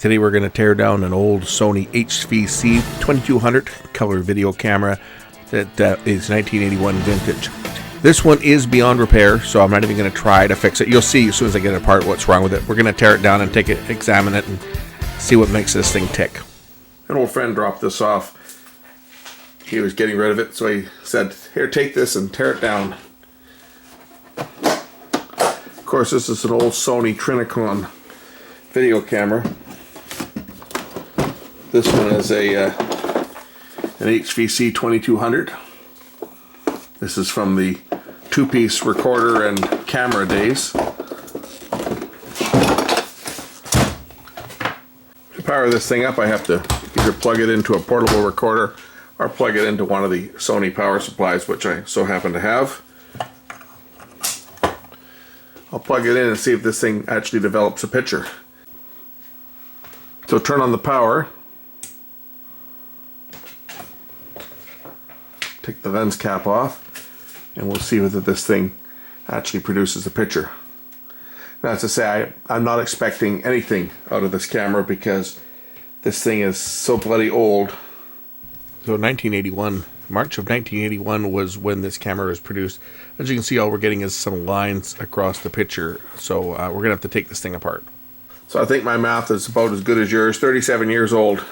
Today we're going to tear down an old Sony HVC2200 Color video camera that is 1981 vintage. This one is beyond repair, so I'm not even going to try to fix it. You'll see as soon as I get it apart what's wrong with it. We're going to tear it down and take it, examine it, and see what makes this thing tick. An old friend dropped this off. He was getting rid of it, so he said, "Here, take this and tear it down." Of course, this is an old Sony Vidicon video camera. This one is an HVC2200. This is from the two-piece recorder and camera days. To power this thing up, I have to either plug it into a portable recorder or plug it into one of the Sony power supplies, which I so happen to have. I'll plug it in and see if this thing actually develops a picture. So turn on the power. Take the lens cap off, and we'll see whether this thing actually produces a picture. Now, as I say, I'm not expecting anything out of this camera because this thing is so bloody old. So 1981, March of 1981 was when this camera was produced. As you can see, all we're getting is some lines across the picture. So we're going to have to take this thing apart. So I think my math is about as good as yours. 37 years old.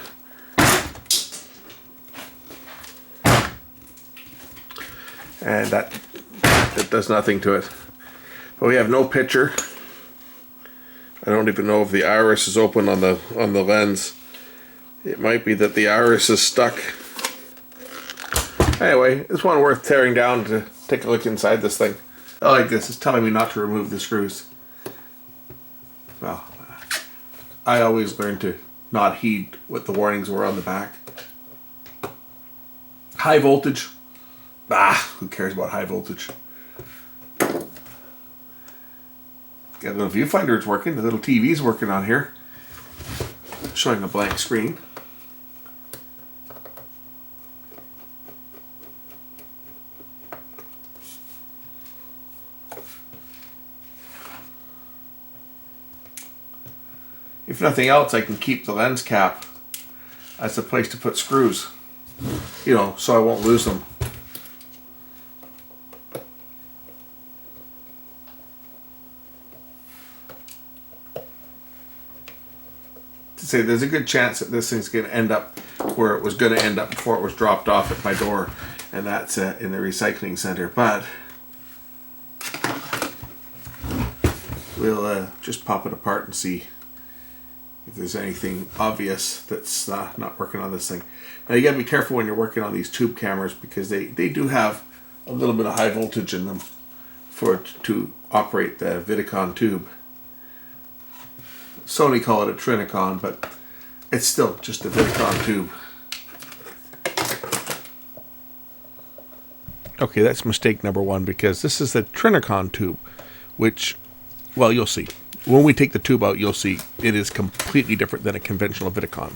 And that does nothing to it. But we have no picture. I don't even know if the iris is open on the lens. It might be that the iris is stuck. Anyway, it's one worth tearing down to take a look inside this thing. I like this. It's telling me not to remove the screws. Well, I always learn to not heed what the warnings were on the back. High voltage. Who cares about high voltage? Got a little viewfinder, it's working. The little TV's working on here. Showing a blank screen. If nothing else, I can keep the lens cap as a place to put screws. You know, so I won't lose them. Say there's a good chance that this thing's going to end up where it was going to end up before it was dropped off at my door, and that's in the recycling center. But we'll just pop it apart and see if there's anything obvious that's not working on this thing. Now you got to be careful when you're working on these tube cameras because they do have a little bit of high voltage in them to operate the Vidicon tube. Sony call it a Vidicon, but it's still just a Vidicon tube. Okay, that's mistake number one because this is the Vidicon tube, which, well, you'll see. When we take the tube out, you'll see it is completely different than a conventional Vidicon.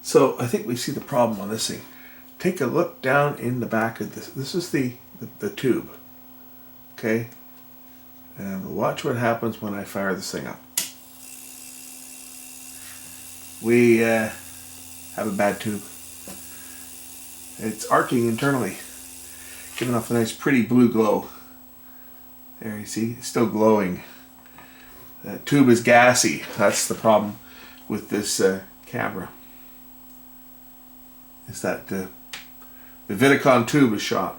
So I think we see the problem on this thing. Take a look down in the back of this. This is the tube. Okay? And watch what happens when I fire this thing up. We have a bad tube. It's arcing internally, giving off a nice pretty blue glow. There you see, it's still glowing. That tube is gassy. That's the problem with this camera. Is that the Vidicon tube is shot.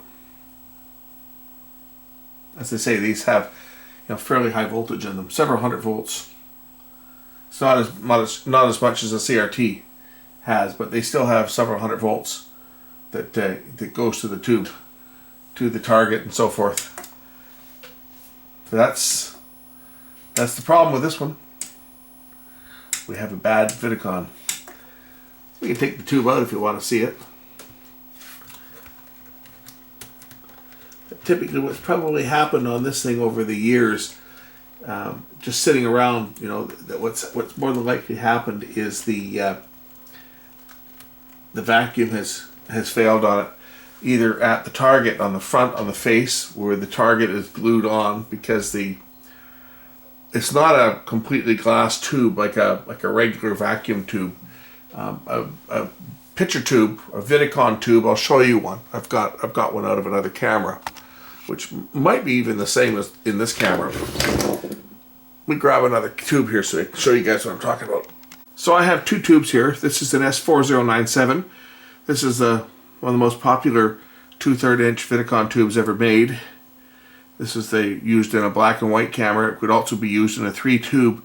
As I say, these have fairly high voltage in them, several hundred volts. It's not as much as a CRT has, but they still have several hundred volts that goes to the tube, to the target, and so forth. So that's the problem with this one. We have a bad Vidicon. We can take the tube out if you want to see it. typically what's probably happened on this thing over the years, just sitting around, you know, what's more than likely happened is the vacuum has failed on it, either at the target on the front, on the face, where the target is glued on, because it's not a completely glass tube like a regular vacuum tube. A picture tube, a Vidicon tube, I'll show you one. I've got one out of another camera, which might be even the same as in this camera. Let me grab another tube here so I can show you guys what I'm talking about. So I have two tubes here. This is an S4097. This is one of the most popular 2/3 inch Vidicon tubes ever made. This is used in a black and white camera. It could also be used in a 3-tube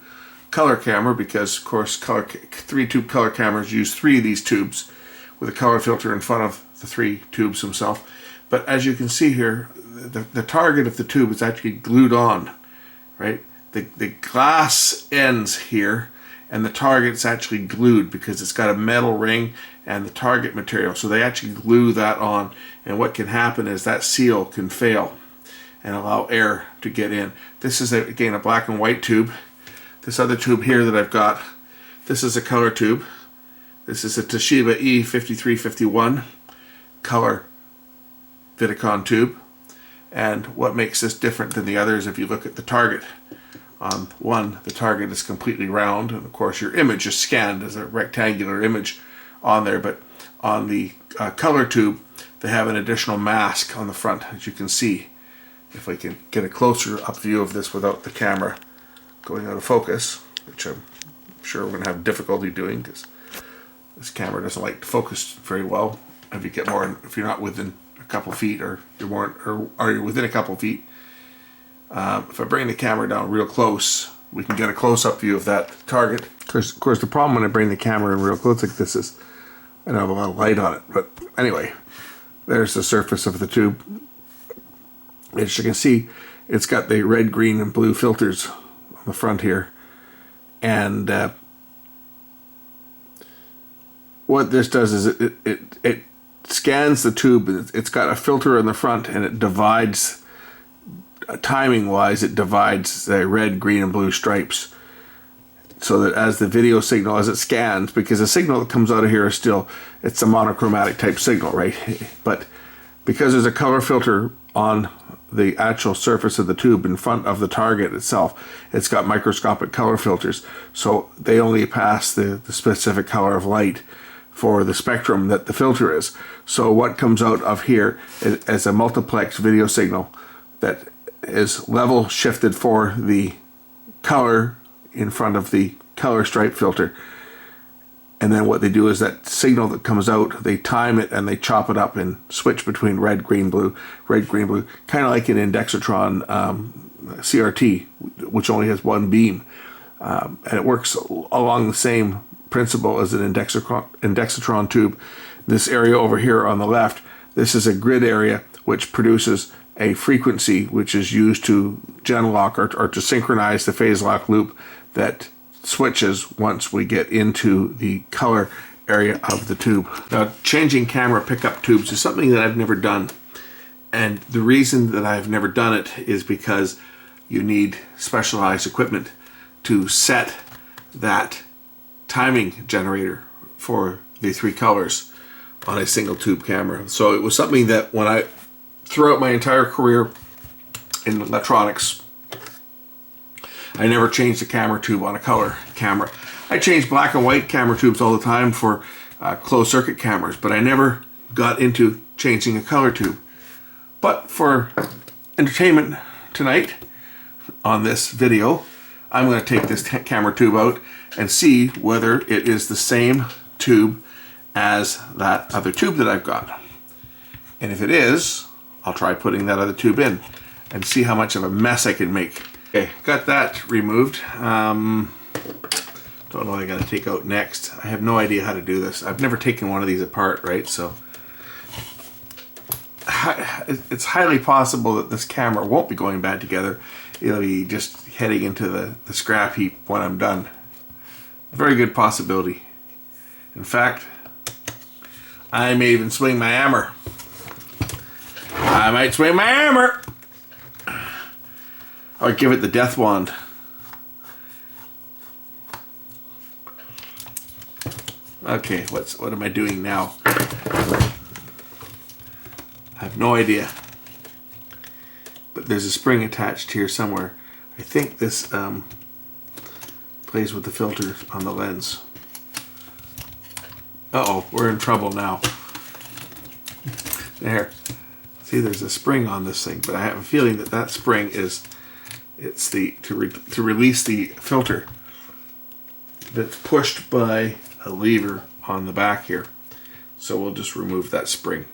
color camera, because of course 3-tube color cameras use 3 of these tubes with a color filter in front of the 3 tubes themselves. But as you can see here, the target of the tube is actually glued on, right? The glass ends here, and the target's actually glued because it's got a metal ring and the target material. So they actually glue that on, and what can happen is that seal can fail and allow air to get in. This is, again, a black and white tube. This other tube here that I've got, this is a color tube. This is a Toshiba E5351 color Vidicon tube. And what makes this different than the others, if you look at the target, on one, the target is completely round, and of course your image is scanned as a rectangular image on there, but on the color tube, they have an additional mask on the front, as you can see. If I can get a closer up view of this without the camera going out of focus, which I'm sure we're going to have difficulty doing because this camera doesn't like to focus very well. If you get more, if you're not within a couple feet, or you're within a couple feet. If I bring the camera down real close, we can get a close-up view of that target. Of course, the problem when I bring the camera in real close like this is I don't have a lot of light on it. But anyway, there's the surface of the tube. As you can see, it's got the red, green, and blue filters on the front here. And what this does is it scans the tube. It's got a filter in the front, and it divides, timing-wise, it divides the red, green, and blue stripes. So that as the video signal, as it scans, because the signal that comes out of here is still, it's a monochromatic type signal, right? But because there's a color filter on the actual surface of the tube in front of the target itself, it's got microscopic color filters, so they only pass the specific color of light for the spectrum that the filter is. So what comes out of here is a multiplex video signal that is level shifted for the color in front of the color stripe filter. And then what they do is that signal that comes out, they time it and they chop it up and switch between red, green, blue, kind of like an Indexotron CRT, which only has one beam. And it works along the same principle as an Indexotron tube. This area over here on the left, this is a grid area which produces a frequency which is used to gen lock or to synchronize the phase lock loop that switches once we get into the color area of the tube. Now, changing camera pickup tubes is something that I've never done. And the reason that I've never done it is because you need specialized equipment to set that timing generator for the 3 colors on a single tube camera. So it was something that when I, throughout my entire career in electronics, I never changed a camera tube on a color camera. I changed black and white camera tubes all the time for closed circuit cameras, but I never got into changing a color tube. But for entertainment tonight on this video, I'm going to take this camera tube out and see whether it is the same tube as that other tube that I've got. And if it is, I'll try putting that other tube in and see how much of a mess I can make. Okay, got that removed. Don't know what I gotta take out next. I have no idea how to do this. I've never taken one of these apart, right? So it's highly possible that this camera won't be going back together. It'll be just heading into the scrap heap when I'm done. Very good possibility. In fact, I may even swing my hammer. I might swing my hammer. I'll give it the death wand. Okay, what am I doing now? I have no idea. But there's a spring attached here somewhere. I think this plays with the filter on the lens. Uh-oh, we're in trouble now. There. See, there's a spring on this thing, but I have a feeling that that spring is, it's the to release the filter that's pushed by a lever on the back here. So we'll just remove that spring.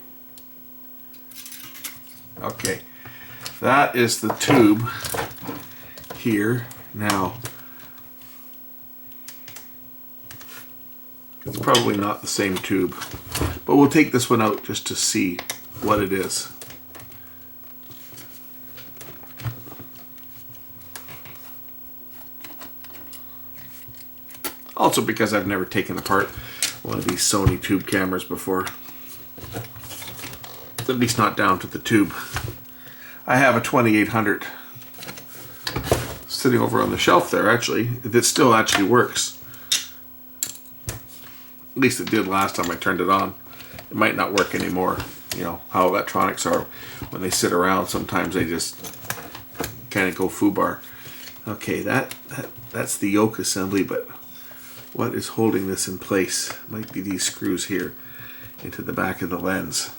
Okay, that is the tube here. Now, it's probably not the same tube, but we'll take this one out just to see what it is. Also because I've never taken apart one of these Sony tube cameras before. At least not down to the tube. I have a 2800 sitting over on the shelf there actually. That still actually works. At least it did last time I turned it on. It might not work anymore. You know how electronics are when they sit around. Sometimes they just kind of go foobar. Okay, that's the yoke assembly, but what is holding this in place might be these screws here into the back of the lens.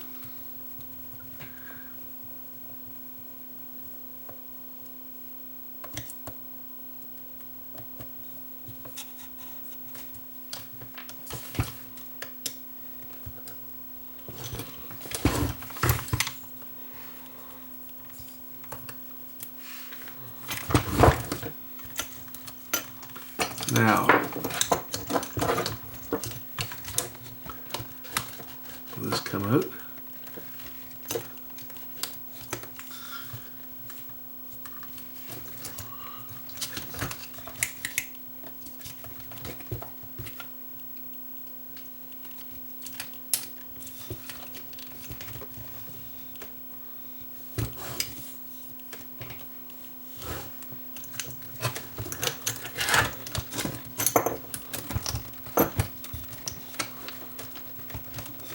Now, will this come out?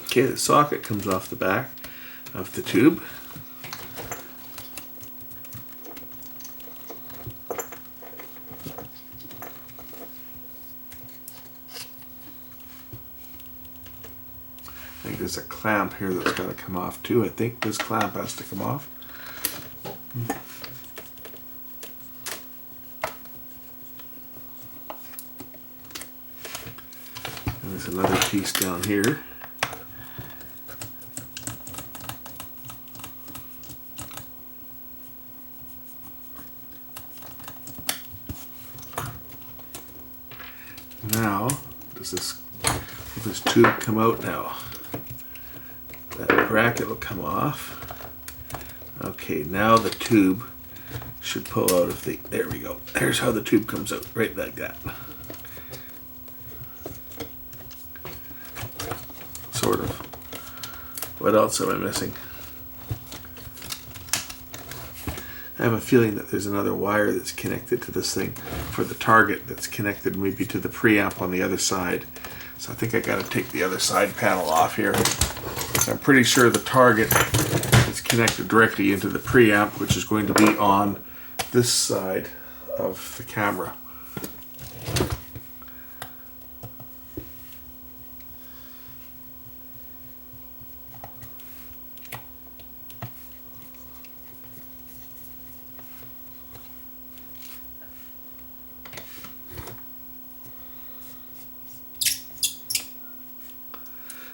Okay, the socket comes off the back of the tube. I think there's a clamp here that's got to come off too. I think this clamp has to come off. And there's another piece down here. Now, will this tube come out now? That bracket will come off. Okay, now the tube should pull out of the, there we go. There's how the tube comes out, right like that. Sort of. What else am I missing? I have a feeling that there's another wire that's connected to this thing for the target that's connected maybe to the preamp on the other side. So I think I got to take the other side panel off here. I'm pretty sure the target is connected directly into the preamp, which is going to be on this side of the camera.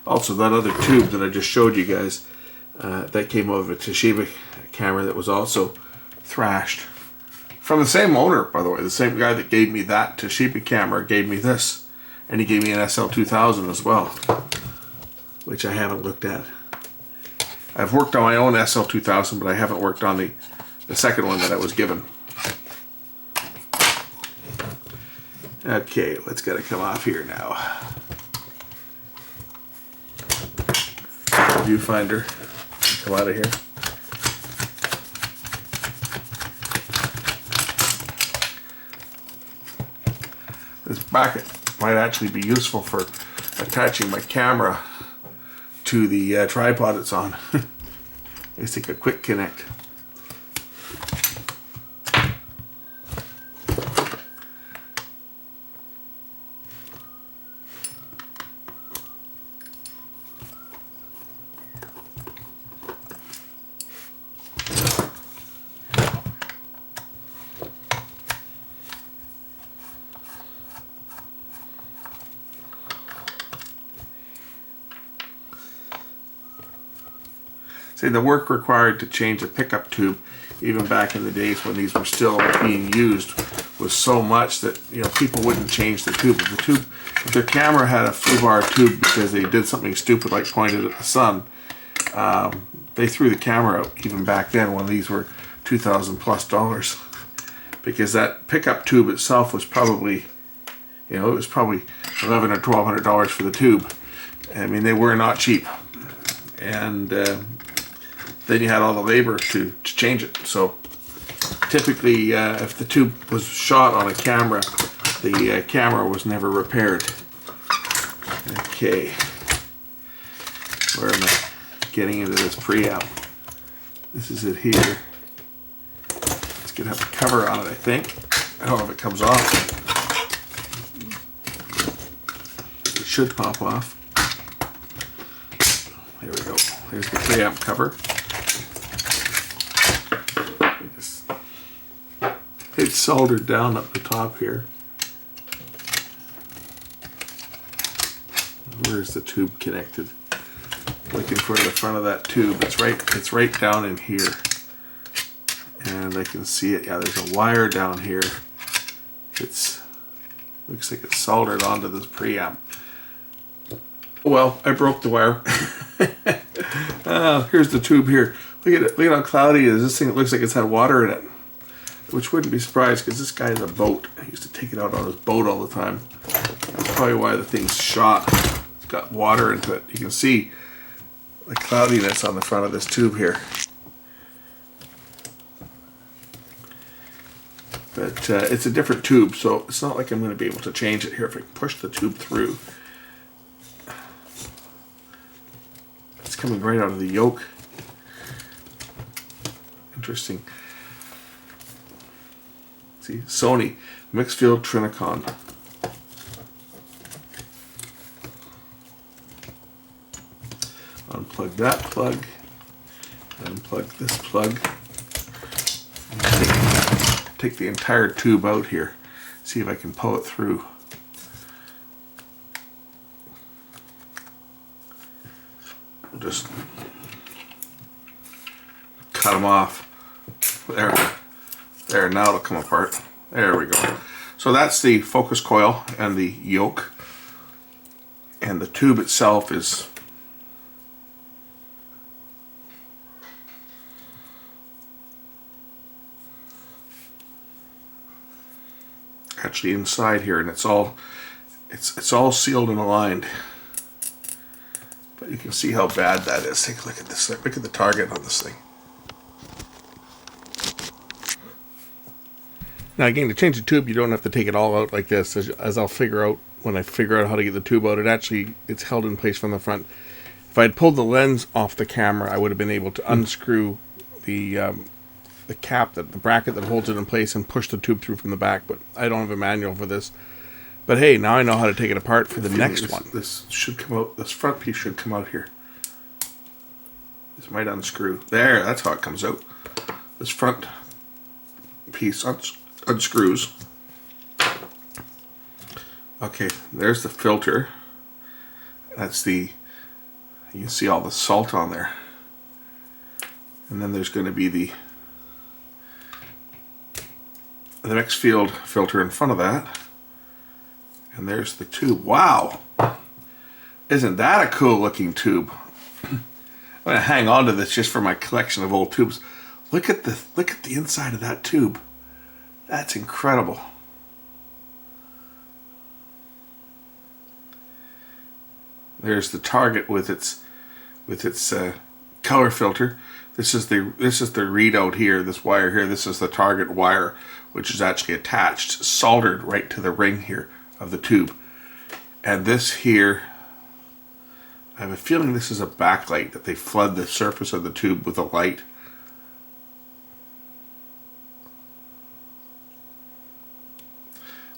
Also, that other tube that I just showed you guys, that came out of a Toshiba camera that was also thrashed. From the same owner, by the way. The same guy that gave me that Toshiba camera gave me this. And he gave me an SL2000 as well, which I haven't looked at. I've worked on my own SL2000, but I haven't worked on the second one that I was given. Okay, what's got to come off here now? Viewfinder, come out of here. bracket might actually be useful for attaching my camera to the tripod it's on. Let's take a quick connect. See, the work required to change a pickup tube, even back in the days when these were still being used, was so much that, you know, people wouldn't change the tube. If their camera had a foobar tube because they did something stupid like pointed at the sun, they threw the camera out even back then when these were $2,000+ because that pickup tube itself was probably, you know, it was probably $1,100 or $1,200 for the tube. I mean, they were not cheap, and then you had all the labor to change it. So typically, if the tube was shot on a camera, the camera was never repaired. Okay, where am I getting into this preamp? This is it here. It's gonna have a cover on it, I think. I don't know if it comes off. It should pop off. There we go. There's the preamp cover. It's soldered down up the top here. Where's the tube connected? Looking for the front of that tube. It's right down in here. And I can see it. Yeah, there's a wire down here. Looks like it's soldered onto this preamp. Well, I broke the wire. Here's the tube here. Look at it. Look at how cloudy it is. This thing, it looks like it's had water in it. Which wouldn't be surprised because this guy has a boat. He used to take it out on his boat all the time. That's probably why the thing's shot. It's got water into it. You can see the cloudiness on the front of this tube here. But it's a different tube, so it's not like I'm going to be able to change it here if I can push the tube through. It's coming right out of the yoke. Interesting. See, Sony mixed field Vidicon. Unplug that plug. Unplug this plug. Take the entire tube out here. See if I can pull it through. We'll just cut them off. There, now it'll come apart. There we go. So that's the focus coil and the yoke. And the tube itself is actually inside here, and it's all sealed and aligned. But you can see how bad that is. Take a look at this. Look at the target on this thing. Now again, to change the tube, you don't have to take it all out like this, as I'll figure out when I figure out how to get the tube out. It's held in place from the front. If I had pulled the lens off the camera, I would have been able to unscrew the cap, the bracket that holds it in place, and push the tube through from the back. But I don't have a manual for this. But hey, now I know how to take it apart for the next one. This should come out. This front piece should come out here. This might unscrew. There, that's how it comes out. This front piece unscrews. Okay, there's the filter. That's you can see all the salt on there. And then there's going to be the mixed field filter in front of that. And there's the tube. Wow! Isn't that a cool looking tube? I'm going to hang on to this just for my collection of old tubes. Look at the inside of that tube. That's incredible. There's the target with its color filter. This is the readout here. This wire here. This is the target wire, which is actually attached, soldered right to the ring here of the tube. And this here, I have a feeling this is a backlight, that they flood the surface of the tube with a light.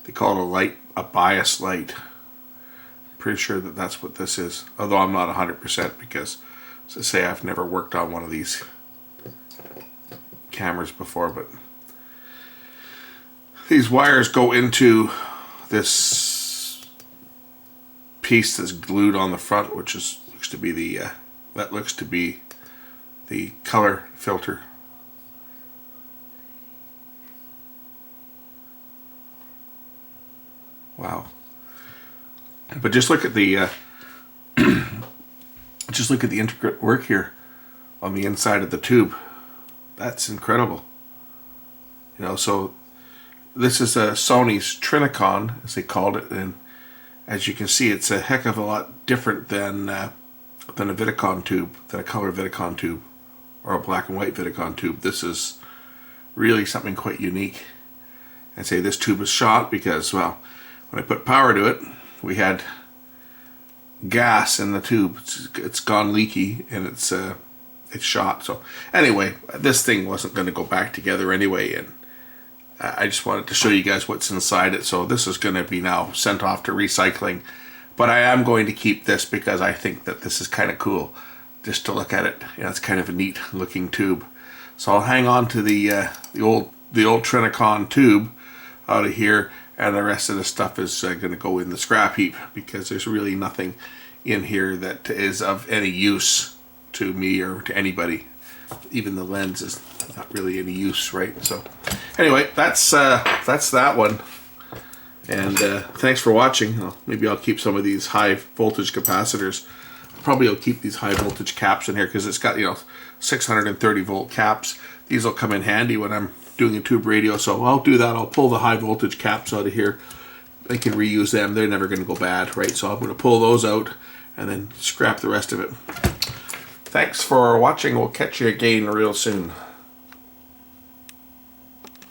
They call it a light, a bias light. I'm pretty sure that that's what this is, although I'm not 100% because, as I say, I've never worked on one of these cameras before. But these wires go into this piece that's glued on the front, which looks to be the color filter. Wow! But just look at the intricate work here on the inside of the tube. That's incredible. You know, so this is a Sony's Trinicon, as they called it, and as you can see, it's a heck of a lot different than a Vidicon tube, than a color Vidicon tube, or a black and white Vidicon tube. This is really something quite unique. And say this tube was shot because, well, when I put power to it, we had gas in the tube. It's gone leaky and it's shot. So anyway, this thing wasn't going to go back together anyway, and I just wanted to show you guys what's inside it. So this is going to be now sent off to recycling, but I am going to keep this because I think that this is kind of cool just to look at it. You know, it's kind of a neat looking tube. So I'll hang on to the old Trinicon tube out of here, and the rest of the stuff is going to go in the scrap heap because there's really nothing in here that is of any use to me or to anybody. Even the lens is not really any use, right? So anyway, that's that one. And thanks for watching. Maybe I'll keep some of these high voltage capacitors. Probably I'll keep these high voltage caps in here because it's got, you know, 630 volt caps. These will come in handy when I'm doing a tube radio, so I'll do that. I'll pull the high voltage caps out of here. I can reuse them. They're never going to go bad, right? So I'm going to pull those out and then scrap the rest of it. Thanks for watching. We'll catch you again real soon.